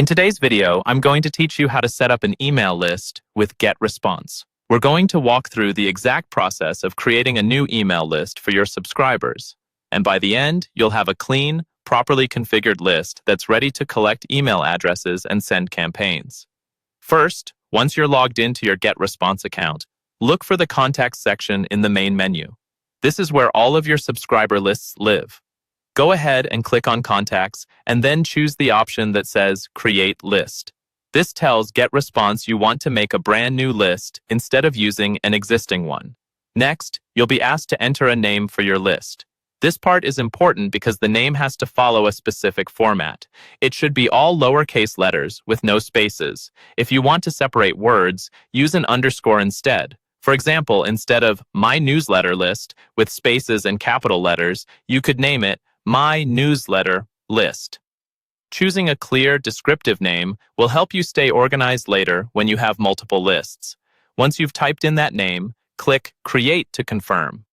In today's video, I'm going to teach you how to set up an email list with Getresponse. We're going to walk through the exact process of creating a new email list for your subscribers. And by the end, you'll have a clean, properly configured list that's ready to collect email addresses and send campaigns. First, once you're logged into your Getresponse account, look for the Contacts section in the main menu. This is where all of your subscriber lists live. Go ahead and click on Contacts and then choose the option that says Create List. This tells Getresponse you want to make a brand new list instead of using an existing one. Next, you'll be asked to enter a name for your list. This part is important because the name has to follow a specific format. It should be all lowercase letters with no spaces. If you want to separate words, use an underscore instead. For example, instead of My Newsletter List with spaces and capital letters, you could name it My Newsletter List. Choosing a clear, descriptive name will help you stay organized later when you have multiple lists. Once you've typed in that name, click Create to confirm.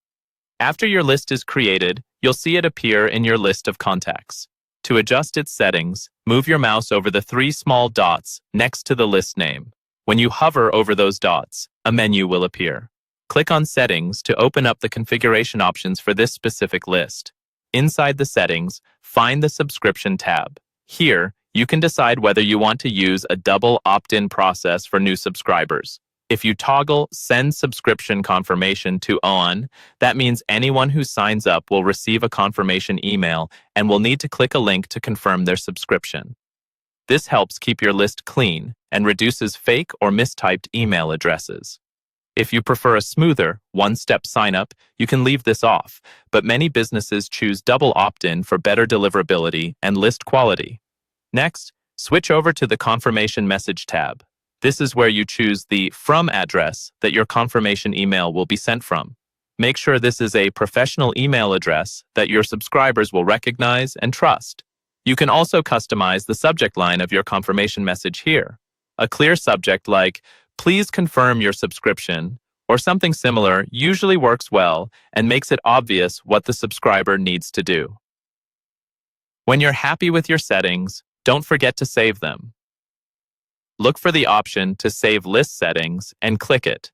After your list is created, you'll see it appear in your list of contacts. To adjust its settings, move your mouse over the three small dots next to the list name. When you hover over those dots, a menu will appear. Click on Settings to open up the configuration options for this specific list. Inside the settings, find the Subscription tab. Here, you can decide whether you want to use a double opt-in process for new subscribers. If you toggle Send Subscription Confirmation to On, that means anyone who signs up will receive a confirmation email and will need to click a link to confirm their subscription. This helps keep your list clean and reduces fake or mistyped email addresses. If you prefer a smoother, one-step sign-up, you can leave this off, but many businesses choose double opt-in for better deliverability and list quality. Next, switch over to the Confirmation Message tab. This is where you choose the From address that your confirmation email will be sent from. Make sure this is a professional email address that your subscribers will recognize and trust. You can also customize the subject line of your confirmation message here. A clear subject like, Please confirm your subscription, or something similar usually works well and makes it obvious what the subscriber needs to do. When you're happy with your settings, don't forget to save them. Look for the option to save list settings and click it.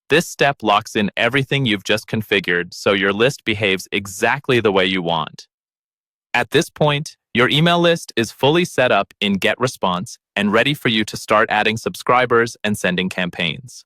This step locks in everything you've just configured so your list behaves exactly the way you want. At this point, your email list is fully set up in Getresponse and ready for you to start adding subscribers and sending campaigns.